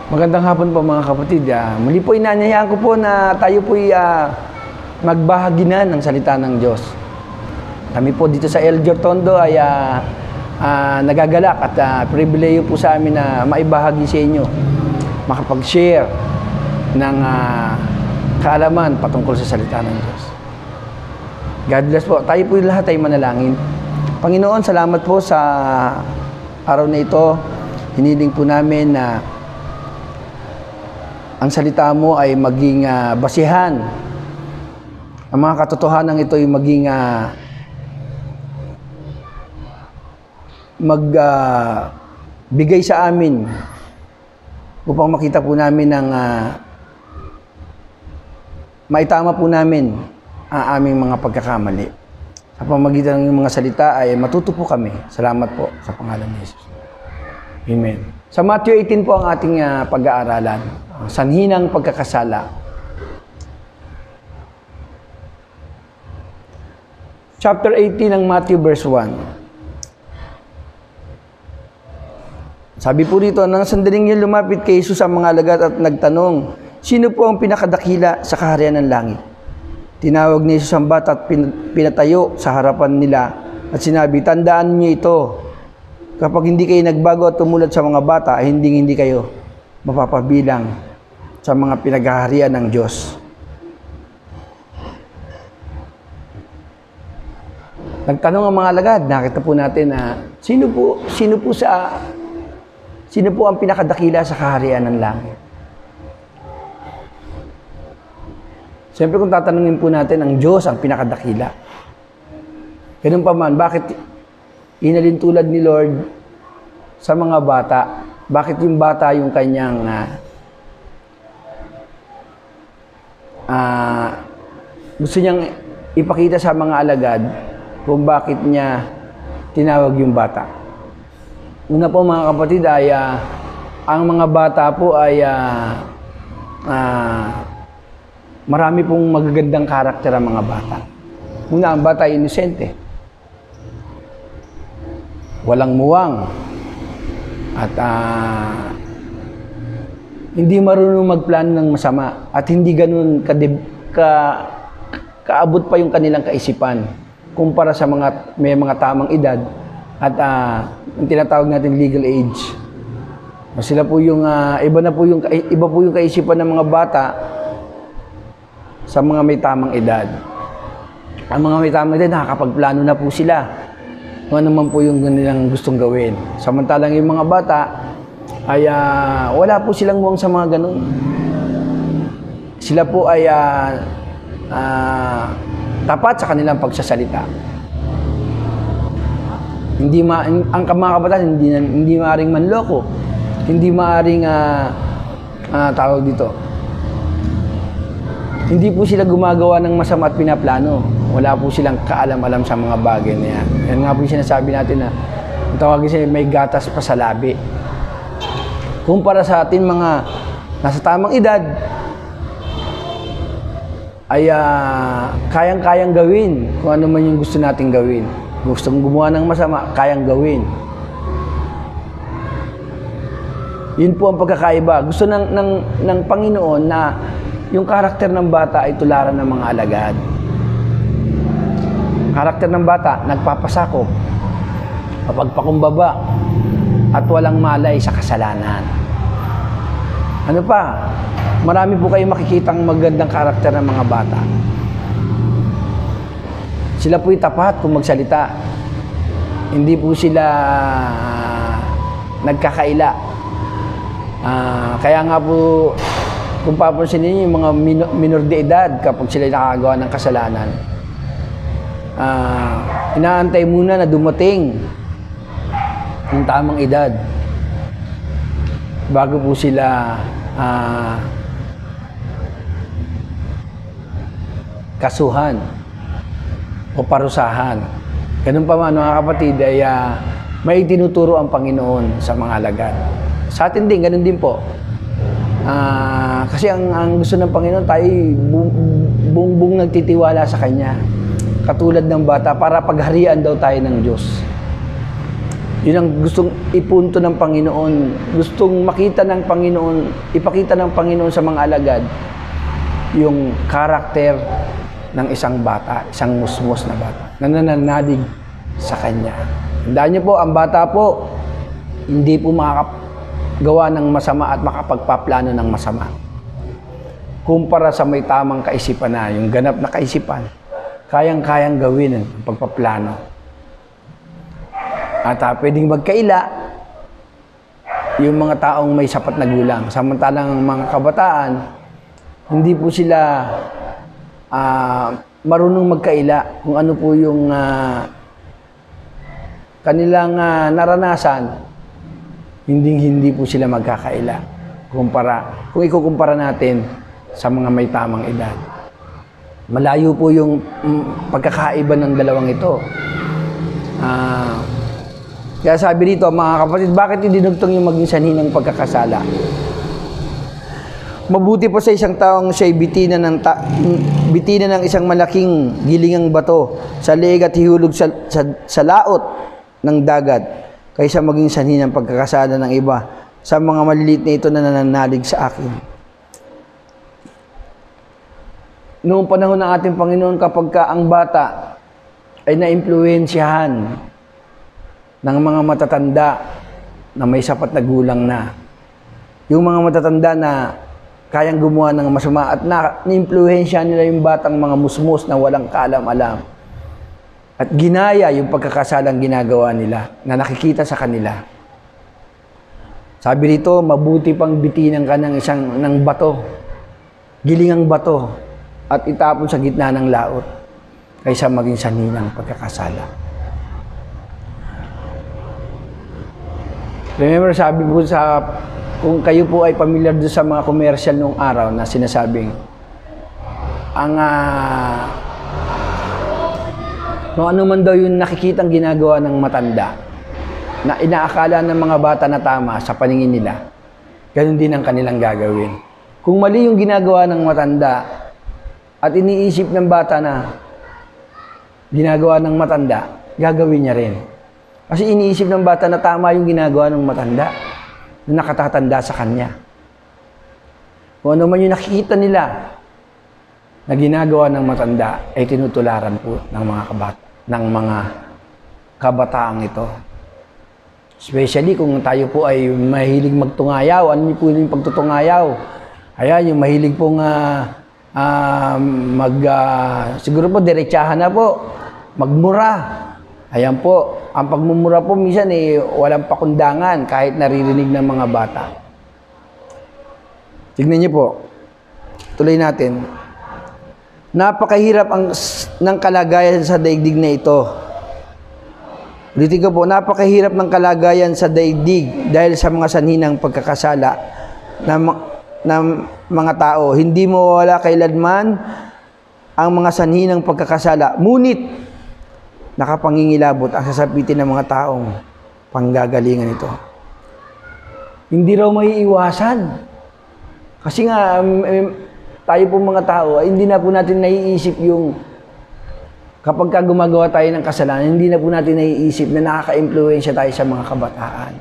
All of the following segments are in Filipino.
Magandang hapon po mga kapatid. Muli po inanyayaan ko po na tayo po magbahagi na ng salita ng Diyos. Kami po dito sa Elger Tondo ay nagagalak at pribileyo po sa amin na maibahagi sa inyo, makapag-share ng kaalaman patungkol sa salita ng Diyos. God bless po. Tayo po lahat ay manalangin. Panginoon, salamat po sa araw na ito. Hiniling po namin na ang salita mo ay maging basihan. Ang mga katotohanan ito ay maging magbigay sa amin upang makita po namin ang maitama po namin ang aming mga pagkakamali. Sa pamamagitan ng mga salita ay matuto po kami. Salamat po sa pangalan ni Jesus. Amen. Sa Matthew 18 po ang ating pag-aaralan. Sanhi ng pagkakasala. Chapter 18 ng Matthew verse 1. Sabi po rito, nang sandaling yun lumapit kay Jesus ang mga alagad at nagtanong, sino po ang pinakadakila sa kaharian ng langit? Tinawag ni Jesus ang bata at pinatayo sa harapan nila at sinabi, tandaan niyo ito. Kapag hindi kayo nagbago at tumulad sa mga bata, ay hindi kayo mapapabilang sa mga pinaghaharian ng Diyos. Nagtanong ang mga alagad, nakita po natin na sino po ang pinakadakila sa kaharian ng langit? Siyempre kung tatanungin po natin, ang Diyos ang pinakadakila. Ganun pa man, bakit inalintulad ni Lord sa mga bata? Bakit yung bata yung kanyang gusto niyang ipakita sa mga alagad kung bakit niya tinawag yung bata? Una po mga kapatid ay ang mga bata po ay marami pong magagandang karakter ang mga bata. Una, ang bata ay inosente. Walang muwang. At hindi marunong magplano ng masama. At hindi ganun kaabot pa yung kanilang kaisipan kumpara sa may mga tamang edad at yung tinatawag natin legal age. Sila po yung iba po yung kaisipan ng mga bata sa mga may tamang edad. Ang mga may tamang edad, nakakapagplano na po sila kung ano man po yung nilang gustong gawin. Samantalang yung mga bata ay wala po silang muwang sa mga ganun. Sila po ay tapat sa kanilang pagsasalita. Ang mga kabataan hindi maaring manloko, hindi maaring tawag dito. Hindi po sila gumagawa ng masama at pinaplano. Wala po silang kaalam-alam sa mga bagay na yan. Yan nga po yung sinasabi natin na tawagin sila may gatas pa sa labi. Kumpara sa atin mga nasa tamang edad, ay kayang-kayang gawin kung ano man yung gusto nating gawin. Gusto mong gumawa ng masama, kayang gawin. Yun po ang pagkakaiba. Gusto ng Panginoon na yung karakter ng bata ay tularan ng mga alagad. Karakter ng bata, nagpapasakop, mapagpakumbaba, at walang malay sa kasalanan. Ano pa? Marami po kayong makikitang magandang karakter ng mga bata. Sila po'y tapat kung magsalita. Hindi po sila nagkakaila. Kaya nga po, kung papansin ninyo yung mga minor de edad kapag sila nakagawa ng kasalanan, inaantay muna na dumating yung tamang edad bago po sila kasuhan o parusahan. Ganun pa man mga kapatid ay may tinuturo ang Panginoon sa mga alagad. Sa atin din, ganun din po. Kasi ang gusto ng Panginoon tayo buong nagtitiwala sa Kanya. Katulad ng bata para pagharian daw tayo ng Diyos. Yun ang gustong ipunto ng Panginoon. Gustong makita ng Panginoon, ipakita ng Panginoon sa mga alagad yung karakter ng isang bata, isang musmos na bata, na nananalig sa Kanya. Tandaan niyo po, ang bata po, hindi po makakagawa ng masama at makapagpaplano ng masama. Kumpara sa may tamang kaisipan na, yung ganap na kaisipan, kayang-kayang gawin ang pagpaplano. At pwedeng magkaila yung mga taong may sapat na gulang. Samantalang mga kabataan, hindi po sila marunong magkaila kung ano po yung kanilang naranasan, hindi po sila magkakaila. Kung ikukumpara natin sa mga may tamang edad. Malayo po yung pagkakaiba ng dalawang ito. Kaya sabi dito, mga kapatid, bakit hindi dinugtong yung maging sanhi ng pagkakasala? Mabuti po sa isang taong siya'y bitina ng isang malaking gilingang bato sa leeg at hihulog sa laot ng dagat kaysa maging sanhi ng pagkakasala ng iba sa mga maliliit na ito na nananalig sa akin. Noong panahon ng ating Panginoon, kapag ang bata ay naimpluwensyahan ng mga matatanda na may sapat na gulang na, yung mga matatanda na kayang gumawa ng masama at na-impluwensya nila yung batang mga musmos na walang kaalam-alam at ginaya yung pagkakasalang ginagawa nila na nakikita sa kanila. Sabi rito, mabuti pang bitinan ka ng bato, gilingang bato, at itapon sa gitna ng laot kaysa maging sanhi ng pagkakasala. Remember, sabi po kung kayo po ay familiar doon sa mga commercial noong araw na sinasabing, kung ano man daw yung nakikitang ginagawa ng matanda, na inaakala ng mga bata na tama sa paningin nila, ganun din ang kanilang gagawin. Kung mali yung ginagawa ng matanda, at iniisip ng bata na ginagawa ng matanda, gagawin niya rin. Kasi iniisip ng bata na tama yung ginagawa ng matanda na nakatatanda sa kanya. Kung ano man yung nakikita nila na ginagawa ng matanda, ay tinutularan po ng mga kabataang ito. Especially kung tayo po ay mahilig magtungayaw. Ano po yung pagtutungayaw? Ayan, yung mahilig pong siguro po diretsahan na po, magmura. Ayan po, ang pagmumura po minsan walang pakundangan kahit naririnig ng mga bata. Tignan niyo po, tuloy natin. Napakahirap ng kalagayan sa daigdig na ito. Ulitin ko po, napakahirap ng kalagayan sa daigdig dahil sa mga sanhi ng pagkakasala ng mga tao. Hindi mawala kailanman ang mga sanhi ng pagkakasala. Ngunit, nakapangingilabot ang sasapitin ng mga taong panggagalingan ito. Hindi raw may iwasan. Kasi nga, tayo po mga tao, hindi na po natin naiisip yung kapag gumagawa tayo ng kasalanan, hindi na po natin naiisip na nakaka-impluwensya tayo sa mga kabataan.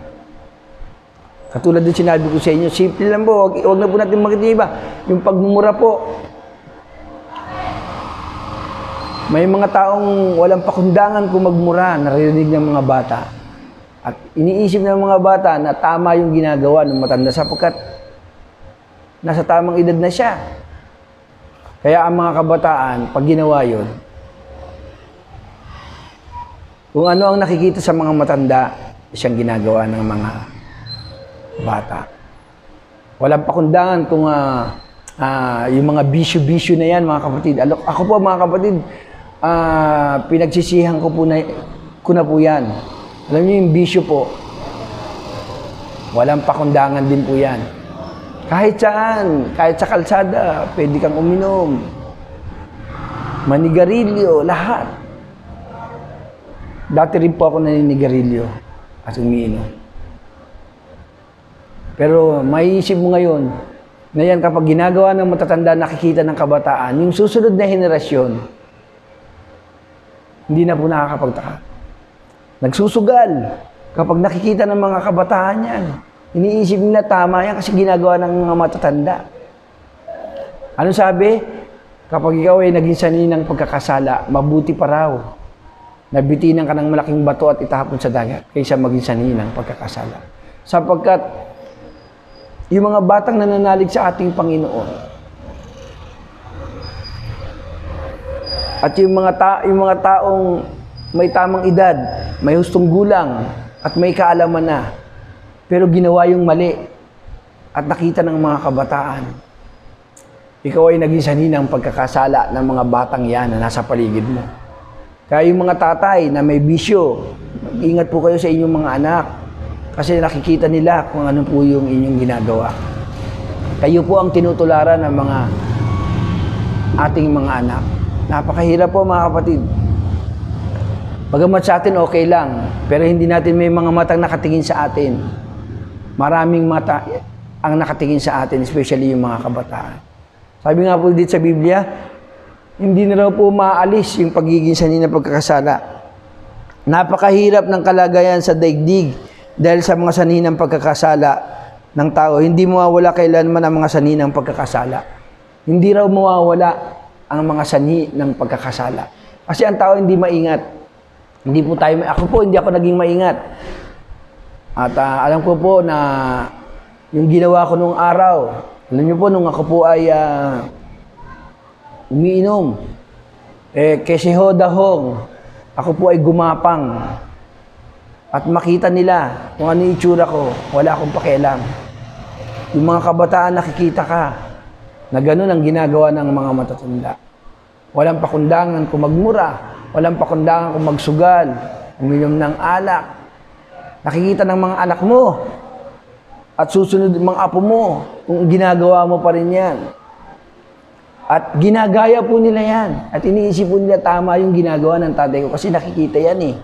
Katulad din sinabi ko sa inyo, simple lang po, huwag na po natin makitiba. Yung pagmumura po, may mga taong walang pakundangan kung magmura, naririnig ng mga bata. At iniisip ng mga bata na tama yung ginagawa ng matanda sapagkat nasa tamang edad na siya. Kaya ang mga kabataan, pag ginawa yun, kung ano ang nakikita sa mga matanda, siyang ginagawa ng mga bata. Walang pakundangan kung yung mga bisyo-bisyo na yan, mga kapatid. Ako po, mga kapatid, pinagsisihan ko na po yan. Alam niyo yung bisyo po, walang pakundangan din po yan. Kahit saan, kahit sa kalsada, pwede kang uminom. Manigarilyo, lahat. Dati rin po ako naninigarilyo at umiinom. Pero maiisip mo ngayon, na yan kapag ginagawa ng matatanda, nakikita ng kabataan, yung susunod na henerasyon, hindi na po nakakapagtaka. Nagsusugal. Kapag nakikita ng mga kabataan yan, iniisip nila tama yan kasi ginagawa ng mga matatanda. Ano sabi? Kapag ikaw ay naging sanhi ng pagkakasala, mabuti pa raw na bitinan ka ng malaking bato at itapon sa dagat kaysa maging sanhi ng pagkakasala. Sapagkat yung mga batang nananalig sa ating Panginoon at yung mga taong may tamang edad, may hustong gulang at may kaalaman na, pero ginawa yung mali at nakita ng mga kabataan, ikaw ay naging sanhi ng pagkakasala ng mga batang yan na nasa paligid mo. Kaya yung mga tatay na may bisyo, ingat po kayo sa inyong mga anak kasi nakikita nila kung ano po yung inyong ginagawa. Kayo po ang tinutularan ng mga ating mga anak. Napakahirap po mga kapatid. Bagamat sa atin okay lang, pero hindi natin may mga matang nakatingin sa atin. Maraming mata ang nakatingin sa atin, especially yung mga kabataan. Sabi nga po dito sa Biblia, hindi na raw po maalis yung pagiging sanhi ng pagkakasala. Napakahirap ng kalagayan sa daigdig dahil sa mga sanhi ng pagkakasala ng tao. Hindi mawawala kailanman ang mga sanhi ng pagkakasala. Hindi raw mawawala ang mga sanhi ng pagkakasala. Kasi ang tao hindi maingat. Hindi po tayo, hindi ako naging maingat. At alam ko po na yung ginawa ko nung araw, alam niyo po, nung ako po ay umiinom, kasi hodahong, ako po ay gumapang. At makita nila kung ano yung itsura ko, wala akong pakialam. Yung mga kabataan nakikita ka, na gano'n ang ginagawa ng mga matatanda. Walang pakundangan kung magmura, walang pakundangan kung magsugal, uminom ng alak. Nakikita ng mga anak mo at susunod mga apo mo kung ginagawa mo pa rin yan. At ginagaya po nila yan. At iniisip po nila tama yung ginagawa ng tatay ko kasi nakikita yan eh.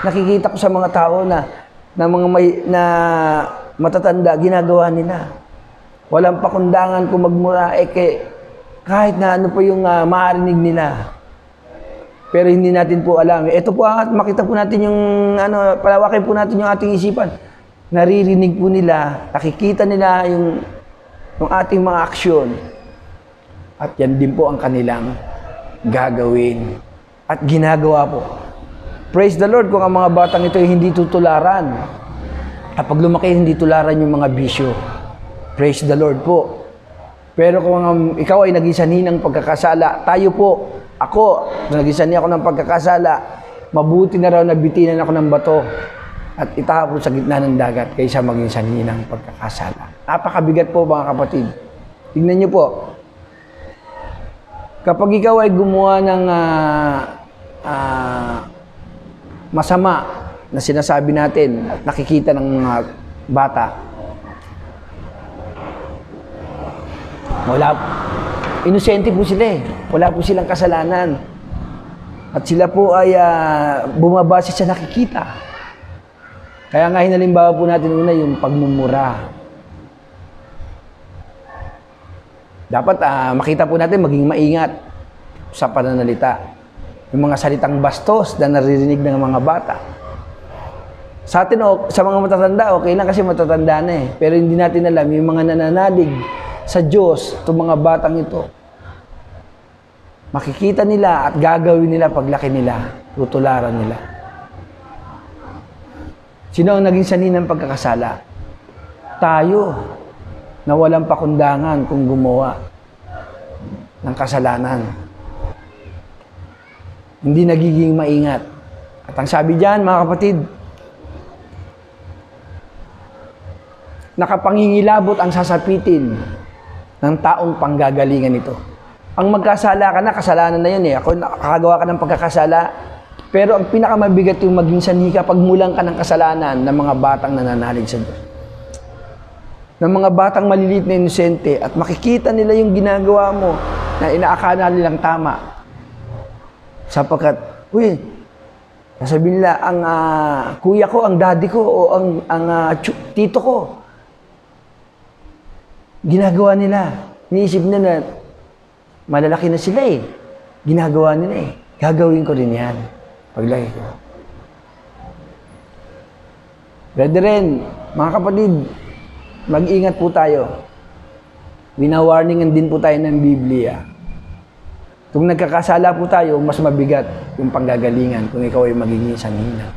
Nakikita ko sa mga tao na matatanda, ginagawa nila. Walang pakundangan kung magmura, kahit na ano po yung maarinig nila. Pero hindi natin po alam. Ito po, makita po natin yung, palawakin po natin yung ating isipan. Naririnig po nila, nakikita nila yung ating mga aksyon. At yan din po ang kanilang gagawin. At ginagawa po. Praise the Lord kung ang mga batang ito ay hindi tutularan. Kapag lumaki, hindi tularan yung mga bisyo. Praise the Lord po. Pero kung ikaw ay naging sanhi ng pagkakasala, tayo po, ako, naging sanhi ako ng pagkakasala, mabuti na raw na bitinan ako ng bato at itapon sa gitna ng dagat kaysa maging sanhi ng pagkakasala. Napakabigat po mga kapatid. Tingnan niyo po. Kapag ikaw ay gumawa ng masama na sinasabi natin at nakikita ng mga bata, inosente po sila eh. Wala po silang kasalanan. At sila po ay bumabase sa nakikita. Kaya nga hinalimbawa po natin una yung pagmumura. Dapat makita po natin maging maingat sa pananalita. Yung mga salitang bastos na naririnig ng mga bata. Sa atin, sa mga matatanda, okay lang kasi matatanda na eh. Pero hindi natin alam yung mga nananalig sa Diyos, itong mga batang ito. Makikita nila at gagawin nila paglaki nila, tutularan nila. Sino ang naging sanhi ng pagkakasala? Tayo, na walang pakundangan kung gumawa ng kasalanan. Hindi nagiging maingat. At ang sabi diyan, mga kapatid, nakapangingilabot ang sasapitin ng taong panggagalingan ito. Ang magkasala ka na, kasalanan na yun eh. Ako, nakakagawa ka ng pagkakasala. Pero ang pinakamabigat yung maging sanhi ka pag mulang ka ng kasalanan ng mga batang nananalig sa Diyos. Ng mga batang maliliit na inosente at makikita nila yung ginagawa mo na inaakala nilang tama. Sapagkat, sasabihin nila, ang kuya ko, ang daddy ko, o ang tito ko, ginagawa nila. Iniisip nila, malalaki na sila eh. Ginagawa nila eh. Gagawin ko rin yan. Paglaki ko. Brethren, mga kapatid, mag-ingat po tayo. Wina-warningan din po tayo ng Biblia. Kung nagkakasala po tayo, mas mabigat yung panggagalingan kung ikaw ay magiging sanina.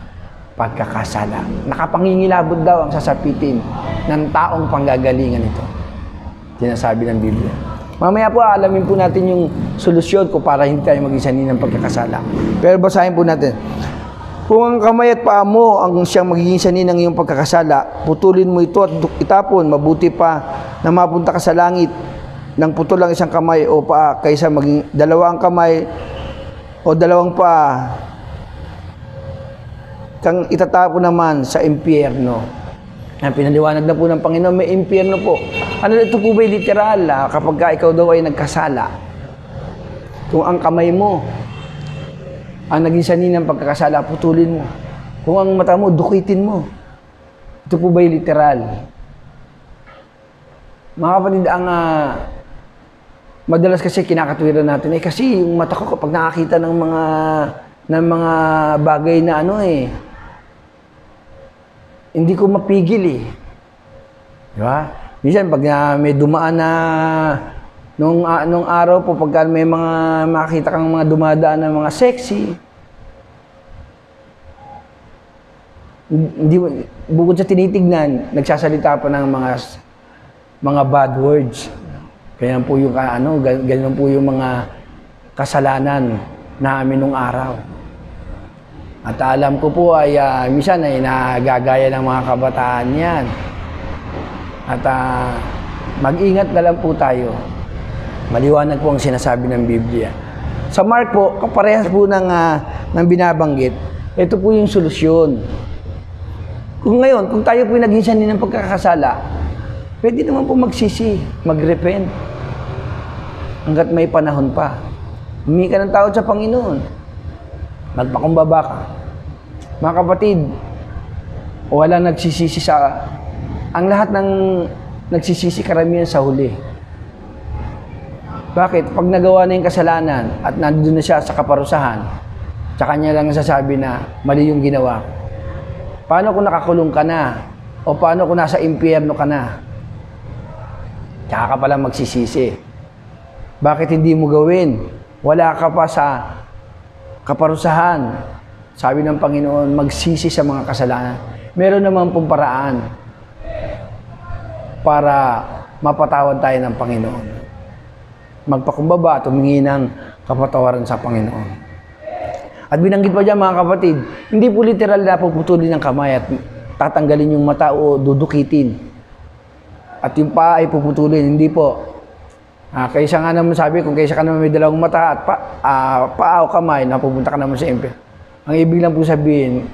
Pagkakasala. Nakapangingilabot daw ang sasapitin ng taong panggagalingan ito. Sinasabi ng Biblia. Mamaya po, alamin po natin yung solusyon ko para hindi tayo maging sanina ng pagkakasala. Pero basahin po natin. Kung ang kamay at paa mo ang siyang magiging sanina ng iyong pagkakasala, putulin mo ito at itapon. Mabuti pa na mapunta ka sa langit ng putol ang isang kamay o paa kaysa maging dalawang kamay o dalawang paa kang itatapon naman sa impyerno. Pinaliwanag na po ng Panginoon, may impyerno po. Ano ito po ba literal? Kapag ka ikaw daw ay nagkasala, kung ang kamay mo ang naging sanina ng pagkakasala, putulin mo. Kung ang mata mo, dukitin mo. Ito po ba'y literal? Mga kapatid, ang madalas kasi kinakatwiran natin, kasi yung mata ko kapag nakakita ng mga bagay na hindi ko mapigil eh. Di ba? Minsan, pag may dumaan na nung araw po, pagka may mga makita kang mga dumadaan na mga sexy, bukod sa tinitignan, nagsasalita pa ng mga bad words. Kaya po yung ganyan po yung mga kasalanan namin nung araw. At alam ko po ay minsan ay nagagaya ng mga kabataan yan. At mag-ingat na lang po tayo. Maliwanag po ang sinasabi ng Biblia. Sa Mark po, kaparehas po ng binabanggit, ito po yung solusyon. Kung tayo po naging sanina ng pagkakasala, pwede naman po magsisi, mag-repent. Hanggat may panahon pa. Humingi ka ng tawad sa Panginoon. Magpakumbaba ka. Mga kapatid, walang nagsisisi ang lahat ng nagsisisi karamihan sa huli. Bakit? Pag nagawa na yung kasalanan at nandun na siya sa kaparusahan, sa kanya lang nasasabi na mali yung ginawa. Paano kung nakakulong ka na? O paano kung nasa impyerno ka na? Tsaka ka palang magsisisi. Bakit hindi mo gawin? Wala ka pa sa kaparusahan. Sabi ng Panginoon, magsisi sa mga kasalanan. Meron naman pong paraan para mapatawad tayo ng Panginoon. Magpakumbaba at humingi ng kapatawaran sa Panginoon. At binanggit pa dyan mga kapatid, hindi po literal na puputulin ng kamay at tatanggalin yung mata o dudukitin. At yung paa ay puputulin, hindi po. Kaysa nga naman sabi, kung kaysa ka naman may dalawang mata at paa o kamay, napupunta ka naman sa impyerno. Ang ibig lang po sabihin,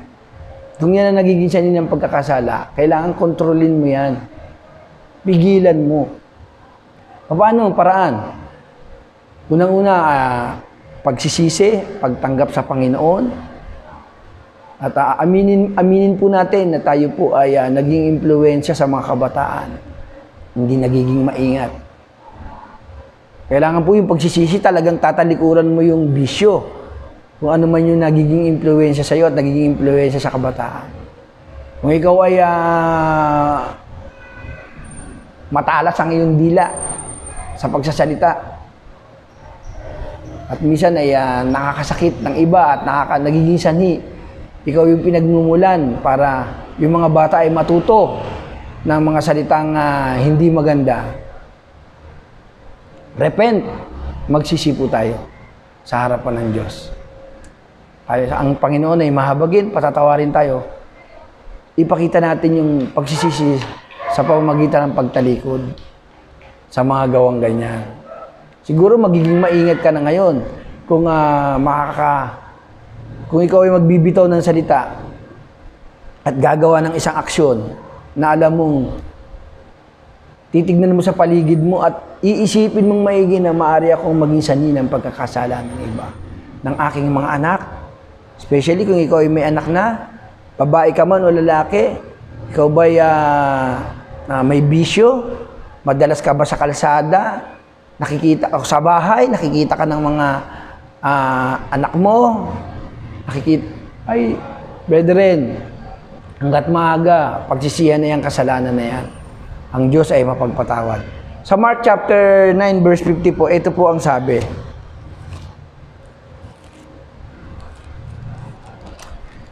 kung yan ang nagiging sanina ng pagkakasala, kailangan kontrolin mo yan. Pigilan mo. Paano? Paraan. Unang-una, pagsisisi, pagtanggap sa Panginoon. At aminin po natin na tayo po ay naging impluwensya sa mga kabataan. Hindi nagiging maingat. Kailangan po yung pagsisisi, talagang tatalikuran mo yung bisyo. Kung ano man yung nagiging impluwensya sa iyo at nagiging impluwensya sa kabataan. Kung ikaw ay matalas ang iyong dila sa pagsasalita at minsan ay nakakasakit ng iba at nagiging sanhi, ikaw yung pinagmumulan para yung mga bata ay matuto ng mga salitang hindi maganda. Repent, magsisi po tayo sa harapan ng Diyos. Ang Panginoon ay mahabagin, patatawarin tayo. Ipakita natin yung pagsisisi sa pamamagitan ng pagtalikod sa mga gawang ganyan. Siguro magiging maingat ka na ngayon kung kung ikaw ay magbibitaw ng salita at gagawa ng isang aksyon na alam mong titignan mo sa paligid mo at iisipin mong maigi na maaari akong maging sanhi ng pagkakasala ng iba, ng aking mga anak. Especially kung ikaw ay may anak na, babae ka man o lalaki, ikaw ba may bisyo? Madalas ka ba sa kalsada? Nakikita ka sa bahay? Nakikita ka ng mga anak mo? Brethren, Hanggat maaga, pagsisihan na yung kasalanan na yan, ang Diyos ay mapagpatawad. Sa Mark chapter 9 verse 50 po, ito po ang sabi.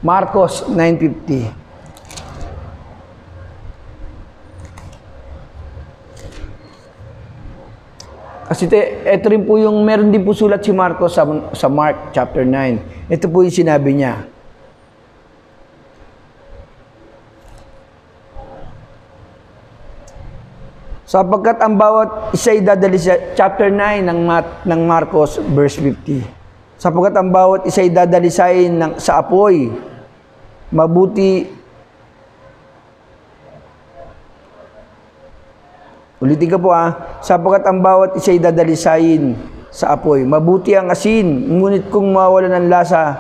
Marcos 9:50. Kasi ito rin po yung, meron din po sulat si Marcos sa Mark chapter 9. Ito po yung sinabi niya. Sapagkat ang bawat isa'y dadali sa chapter 9 ng Marcos verse 50. Sapagkat ang bawat isa'y dadalisain sa apoy, mabuti. Ulitin ko po sapagkat ang bawat isa'y dadalisain sa apoy, mabuti ang asin, ngunit kung mawala ng lasa,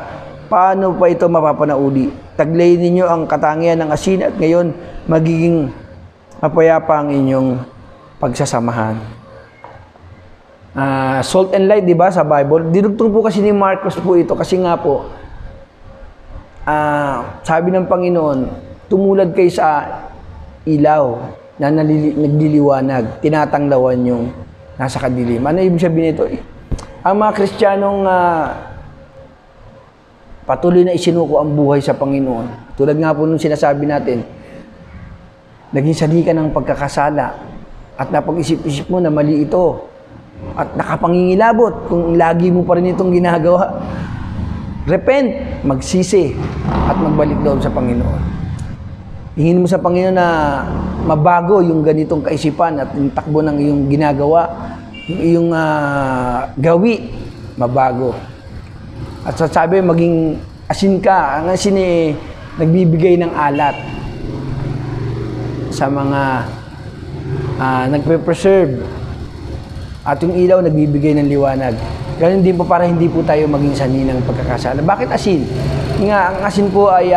paano pa ito mapapanauli? Taglayin ninyo ang katangian ng asin at ngayon magiging mapayapa ang inyong pagsasamahan. Salt and light, di ba, sa Bible? Dinugtong po kasi ni Marcos po ito kasi nga po, sabi ng Panginoon, tumulad kayo sa ilaw na nagliliwanag, tinatanglawan yung nasa kadilim. Ano ibig sabihin nito? Ang mga Kristiyanong patuloy na isinuko ang buhay sa Panginoon. Tulad nga po nung sinasabi natin, naging sanhi ka ng pagkakasala at napag-isip-isip mo na mali ito at nakapangingilabot kung lagi mo pa rin itong ginagawa. Repent, magsisi at magbalik loob sa Panginoon. Hingin mo sa Panginoon na mabago yung ganitong kaisipan at yung takbo ng iyong ginagawa, yung iyong gawi, mabago. At sasabi, maging asin ka. Ang asin nagbibigay ng alat sa mga nagpe-preserve. At yung ilaw, nagbibigay ng liwanag. Ganun din po para hindi po tayo maging sanhi ng pagkakasala. Bakit asin? Nga, ang asin po ay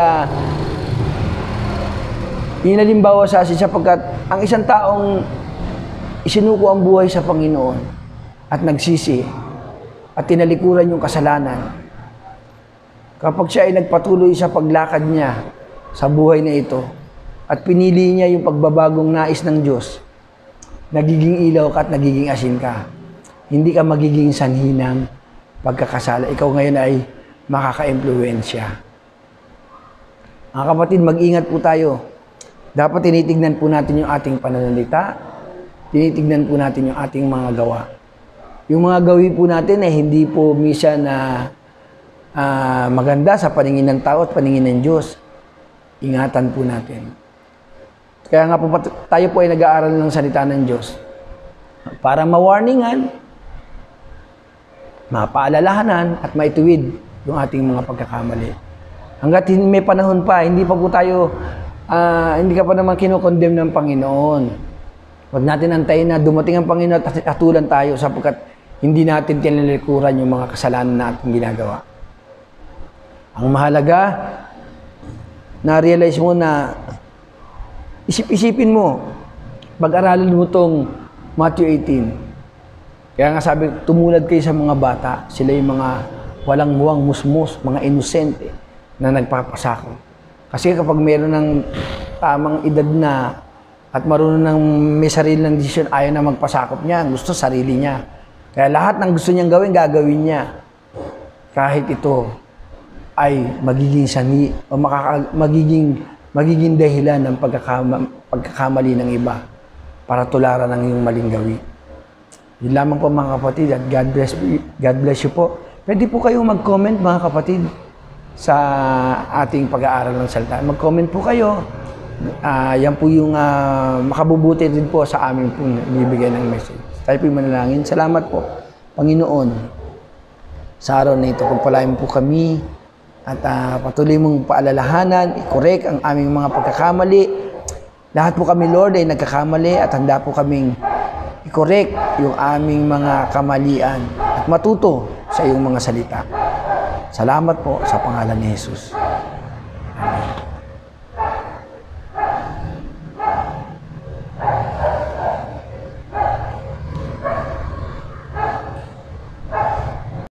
inalimbawa sa asin sapagkat ang isang taong isinuko ang buhay sa Panginoon at nagsisi at tinalikuran yung kasalanan. Kapag siya ay nagpatuloy sa paglakad niya sa buhay na ito at pinili niya yung pagbabagong nais ng Diyos, nagiging ilaw ka at nagiging asin ka. Hindi ka magiging sanhi ng pagkakasala. Ikaw ngayon ay makaka-impluwensya. Mga kapatid, mag-ingat po tayo. Dapat tinitignan po natin yung ating pananalita. Tinitignan po natin yung ating mga gawa. Yung mga gawi po natin ay hindi po minsan na maganda sa paningin ng tao at paningin ng Diyos. Ingatan po natin. Kaya nga po tayo po ay nag-aaral ng salita ng Diyos para ma-warningan, mapaalalahanan at maituwid yung ating mga pagkakamali. Hanggat may panahon pa, hindi pa po tayo, hindi ka pa naman kinokondem ng Panginoon. Huwag natin antayin na dumating ang Panginoon at hatulan tayo sapagkat hindi natin tinalikuran yung mga kasalanan na ating ginagawa. Ang mahalaga, na-realize mo na isip-isipin mo, pag-aralan mo itong Matthew 18. Kaya nga sabi, tumulad kayo sa mga bata. Sila yung mga walang muwang musmus, mga inosente na nagpapasako. Kasi kapag mayroon ng tamang edad na at marunong ng may sarili ng desisyon, ayaw na magpasakop niya. Gusto sarili niya. Kaya lahat ng gusto niyang gawin, gagawin niya. Kahit ito ay magiging sanhi o magiging dahilan ng pagkakamali ng iba para tularan ng iyong maling gawi. Yun lamang po mga kapatid at God bless you po. Pwede po kayong mag-comment mga kapatid sa ating pag-aaral ng salita. Mag-comment po kayo. Yan po yung makabubuti din po sa amin po bibigyan ng message. Tayo po yung manalangin. Salamat po, Panginoon, sa araw na ito. Pagpalain po kami at patuloy mong paalalahanan, i-correct ang aming mga pagkakamali. Lahat po kami, Lord, ay nagkakamali at handa po kaming i-correct yung aming mga kamalian at matuto sa iyong mga salita. Salamat po sa pangalan ni Jesus.